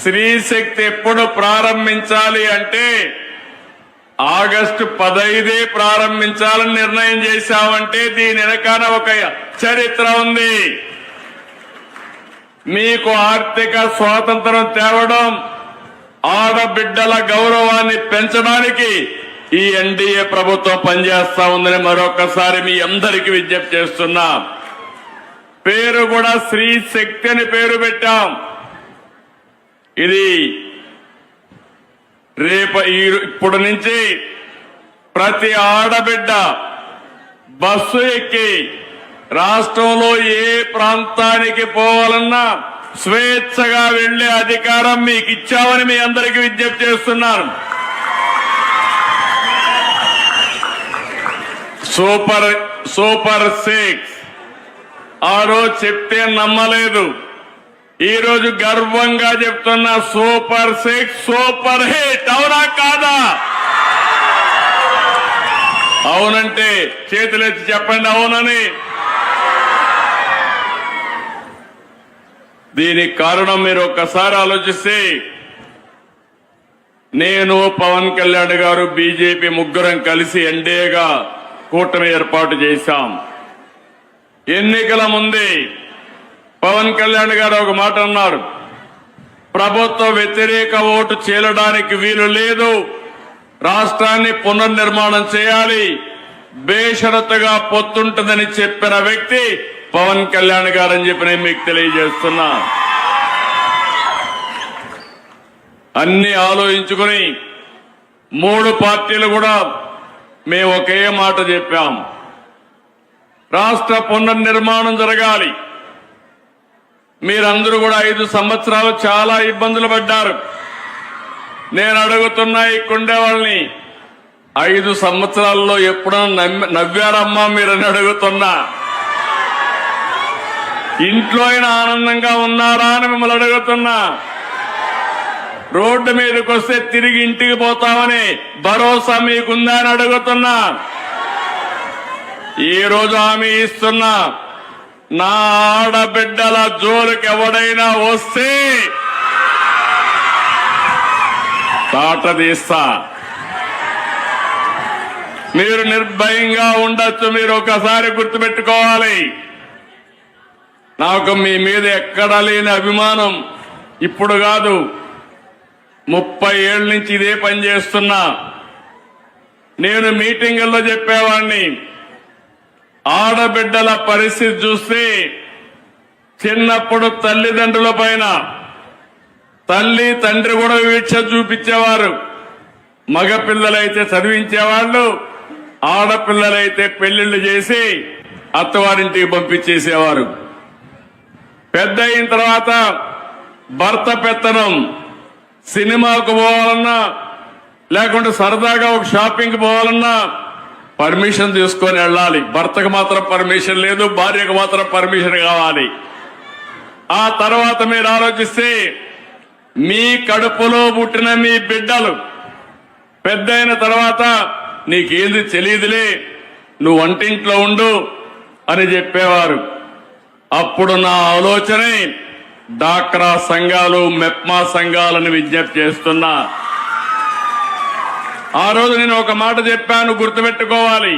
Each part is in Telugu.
స్త్రీ శక్తి ఎప్పుడు ప్రారంభించాలి అంటే ఆగస్టు 15 ప్రారంభించాలని నిర్ణయం చేశామంటే దీని వెనకాల ఒక చరిత్ర ఉంది. మీకు ఆర్థిక స్వాతంత్రం తేవడం, ఆడబిడ్డల గౌరవాన్ని పెంచడానికి ఈ ఎన్డీఏ ప్రభుత్వం పనిచేస్తా ఉందని మరొకసారి మీ అందరికీ విజ్ఞప్తి చేస్తున్నా. పేరు కూడా స్త్రీ శక్తి అని పేరు పెట్టాం. ఇది ఇప్పుడు నుంచి ప్రతి ఆడబిడ్డ బస్సు ఎక్కి రాష్ట్రంలో ఏ ప్రాంతానికి పోవాలన్నా స్వేచ్ఛగా వెళ్లే అధికారం మీకు ఇచ్చామని మీ అందరికీ విజ్ఞప్తి చేస్తున్నాను. సూపర్ 6 ఆ రోజు చెప్తే నమ్మలేదు. ఈ రోజు గర్వంగా చెప్తున్నా సూపర్ 6 సూపర్ హిట్. అవునా కాదా? అవునంటే చేతులెత్తి చెప్పండి అవునని. దీనికి కారణం మీరు ఒక్కసారి ఆలోచిస్తే, నేను పవన్ కళ్యాణ్ గారు బీజేపీ ముగ్గురం కలిసి ఎన్డీఏగా కూటమి ఏర్పాటు చేశాం. ఎన్నికల ముందే పవన్ కళ్యాణ్ గారు ఒక మాట అన్నారు, ప్రభుత్వ వ్యతిరేక ఓటు చీలడానికి వీలు లేదు, రాష్ట్రాన్ని పునర్నిర్మాణం చేయాలి, బేషరతుగా పొత్తుంటుందని చెప్పిన వ్యక్తి పవన్ కళ్యాణ్ గారు అని చెప్పి నేను మీకు తెలియజేస్తున్నా. అన్ని ఆలోచించుకుని 3 పార్టీలు కూడా మేము ఒకే మాట చెప్పాం, రాష్ట్ర పునర్నిర్మాణం జరగాలి. మీరందరూ కూడా 5 సంవత్సరాలు చాలా ఇబ్బందులు పడ్డారు. నేను అడుగుతున్నా ఇక్కడే వాళ్ళని, 5 సంవత్సరాల్లో ఎప్పుడన్నా నవ్వారమ్మా మీరని అడుగుతున్నా. ఇంట్లో అయినా ఆనందంగా ఉన్నారా అని మిమ్మల్ని అడుగుతున్నా. రోడ్డు మీదకి వస్తే తిరిగి ఇంటికి పోతామని భరోసా మీకుందా అని అడుగుతున్నా. ఈ రోజు హామీ ఇస్తున్నా, నా ఆడబిడ్డల జోలికి ఎవడైనా వస్తే తాట తీస్తా. మీరు నిర్భయంగా ఉండొచ్చు. మీరు ఒకసారి గుర్తుపెట్టుకోవాలి, నాకు మీ మీద ఎక్కడా లేని అభిమానం ఇప్పుడు కాదు, 30 ఏళ్ల నుంచి ఇదే పని చేస్తున్నా. నేను మీటింగుల్లో చెప్పేవాడిని, ఆడబిడ్డల పరిస్థితి చూస్తే చిన్నప్పుడు తల్లిదండ్రుల పైన తల్లి తండ్రి కూడా వివక్ష చూపించేవారు. మగపిల్లలైతే చదివించేవాళ్లు, ఆడపిల్లలైతే పెళ్లిళ్లు చేసి అత్తవారింటికి పంపించేసేవారు. పెద్ద అయిన తర్వాత భర్త పెత్తనం, సినిమాకు పోవాలన్నా లేకుంటే సరదాగా ఒక షాపింగ్కి పోవాలన్నా పర్మిషన్ తీసుకొని వెళ్ళాలి. భర్తకు మాత్రం పర్మిషన్ లేదు, భార్యకు మాత్రం పర్మిషన్ కావాలి. ఆ తర్వాత మీరు ఆలోచిస్తే, మీ కడుపులో పుట్టిన మీ బిడ్డలు పెద్ద అయిన తర్వాత నీకేంది తెలియదులే, నువ్వు వంటింట్లో ఉండు అని చెప్పేవారు. అప్పుడు నా ఆలోచనే డాక్రా సంఘాలు, మెప్మా సంఘాలను విజ్ఞప్తి చేస్తున్నా. ఆ రోజు నేను ఒక మాట చెప్పాను, గుర్తుపెట్టుకోవాలి,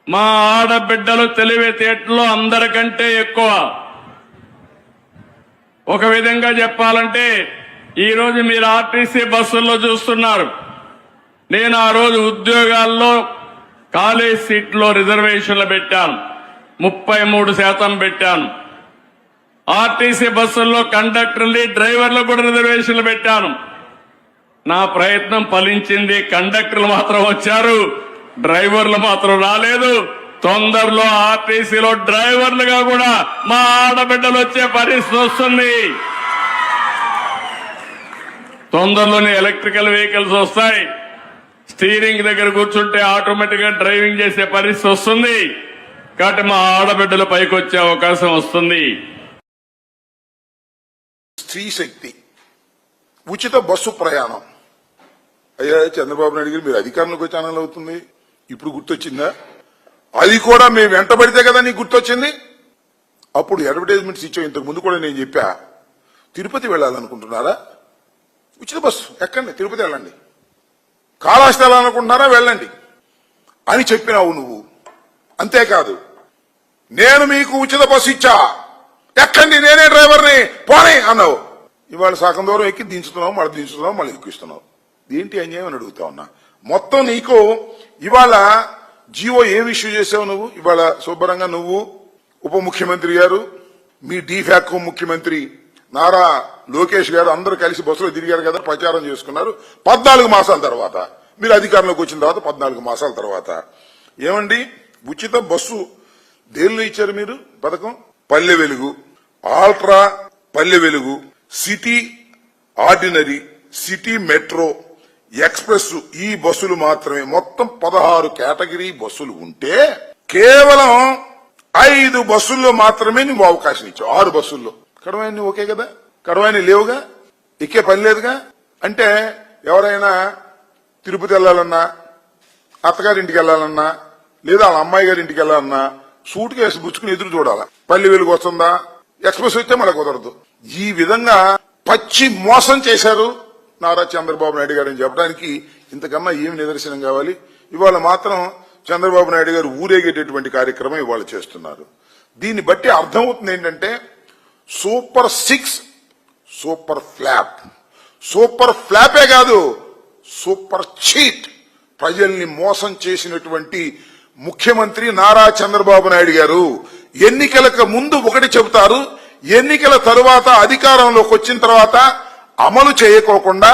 మా ఆడబిడ్డలు తెలివితేటలో అందరికంటే ఎక్కువ. ఒక విధంగా చెప్పాలంటే, ఈ రోజు మీరు ఆర్టీసీ బస్సుల్లో చూస్తున్నారు. నేను ఆ రోజు ఉద్యోగాల్లో కాలేజ్ సీట్లో రిజర్వేషన్లు పెట్టాను, 33% పెట్టాను. ఆర్టీసీ బస్సుల్లో కండక్టర్లు, డ్రైవర్లు కూడా రిజర్వేషన్లు పెట్టాను. నా ప్రయత్నం ఫలించింది. కండక్టర్లు మాత్రం వచ్చారు, డ్రైవర్లు మాత్రం రాలేదు. తొందరలో ఆర్టీసీలో డ్రైవర్లుగా కూడా మా ఆడబిడ్డలు వచ్చే పరిస్థితి వస్తుంది. తొందరలోనే ఎలక్ట్రికల్ వెహికల్స్ వస్తాయి. స్టీరింగ్ దగ్గర కూర్చుంటే ఆటోమేటిక్ గా డ్రైవింగ్ చేసే పరిస్థితి వస్తుంది. కాబట్టి మా ఆడబిడ్డలు పైకి వచ్చే అవకాశం వస్తుంది. స్త్రీ శక్తి ఉచిత బస్సు ప్రయాణం. అయ్యా చంద్రబాబు నాయుడు గారు, మీరు అధికారంలోకి వచ్చే ఆనందం అవుతుంది, ఇప్పుడు గుర్తొచ్చిందా? అది కూడా మేము వెంటబడితే కదా నీకు గుర్తొచ్చింది. అప్పుడు అడ్వర్టైజ్మెంట్స్ ఇచ్చాం. ఇంతకు ముందు కూడా నేను చెప్పా, తిరుపతి వెళ్ళాలనుకుంటున్నారా? ఉచిత బస్సు ఎక్కండి, తిరుపతి వెళ్ళండి. కాళహస్తి వెళ్ళాలనుకుంటున్నారా? వెళ్ళండి అని చెప్పినావు నువ్వు. అంతేకాదు, నేను మీకు ఉచిత బస్సు ఇచ్చా, ఎక్కండి, నేనే డ్రైవర్ని, పోనీ అన్నావు. ఇవాళ సగం దూరం ఎక్కి దించుతున్నావు, మళ్ళీ ఎక్కిస్తున్నావు. ఏంటి అన్యాయం అని అడుగుతా ఉన్నా. మొత్తం నీకు ఇవాళ జీవో ఏం ఇష్యూ చేసావు నువ్వు? ఇవాళ శుభ్రంగా నువ్వు, ఉప ముఖ్యమంత్రి గారు, మీ డీఫాక్టో ముఖ్యమంత్రి నారా లోకేష్ గారు అందరూ కలిసి బస్సులో తిరిగారు కదా, ప్రచారం చేసుకున్నారు. 14 మాసాల తర్వాత మీరు అధికారంలోకి వచ్చిన తర్వాత 14 మాసాల తర్వాత ఏమండి ఉచిత బస్సు దేనిలో ఇచ్చారు మీరు పథకం? Palle Velugu, ultra Palle Velugu, city ordinary, city metro, express, ఈ బస్సులు మాత్రమే. మొత్తం 16 కేటగిరీ బస్సులు ఉంటే కేవలం 5 బస్సుల్లో మాత్రమే నువ్వు అవకాశం ఇచ్చావు. 6 బస్సుల్లో. కడవాయిని ఓకే కదా, కడవాయిని లేవుగా, ఎక్కే పని లేదుగా. అంటే ఎవరైనా తిరుపతి వెళ్లాలన్నా, అత్తగారింటికి వెళ్లాలన్నా, లేదా వాళ్ళ అమ్మాయి గారి ఇంటికి వెళ్లాలన్నా సూట్ కేసు పుచ్చుకుని ఎదురు చూడాలా. పల్లె వెలుగు వస్తుందా, ఎక్స్ప్రెస్ వస్తే మనకు కుదరదు. ఈ విధంగా పచ్చి మోసం చేశారు నారా చంద్రబాబు నాయుడు గారు అని చెప్పడానికి ఇంతకన్నా ఏమి నిదర్శనం కావాలి? ఇవాళ మాత్రం చంద్రబాబు నాయుడు గారు ఊరేగేటటువంటి కార్యక్రమం ఇవాళ చేస్తున్నారు. దీన్ని బట్టి అర్థమవుతుంది ఏంటంటే సూపర్ 6, సూపర్ ఫ్లాప్. సూపర్ ఫ్లాపే కాదు, సూపర్ చీట్. ప్రజల్ని మోసం చేసినటువంటి ముఖ్యమంత్రి నారా చంద్రబాబు నాయుడు గారు ఎన్నికలకు ముందు ఒకటి చెబుతారు, ఎన్నికల తరువాత అధికారంలోకి వచ్చిన తర్వాత అమలు చేయకోకుండా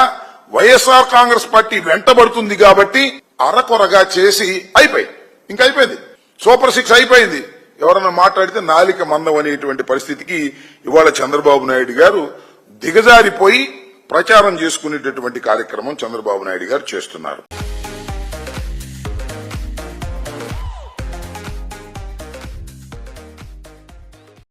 వైఎస్ఆర్ కాంగ్రెస్ పార్టీ వెంటబడుతుంది కాబట్టి అరకొరగా చేసి ఇంకా అయిపోయింది. సూపర్ 6 అయిపోయింది. ఎవరన్నా మాట్లాడితే నాలిక మందం అనేటువంటి పరిస్థితికి ఇవాళ చంద్రబాబు నాయుడు గారు దిగజారిపోయి ప్రచారం చేసుకునేటటువంటి కార్యక్రమం చంద్రబాబు నాయుడు గారు చేస్తున్నారు.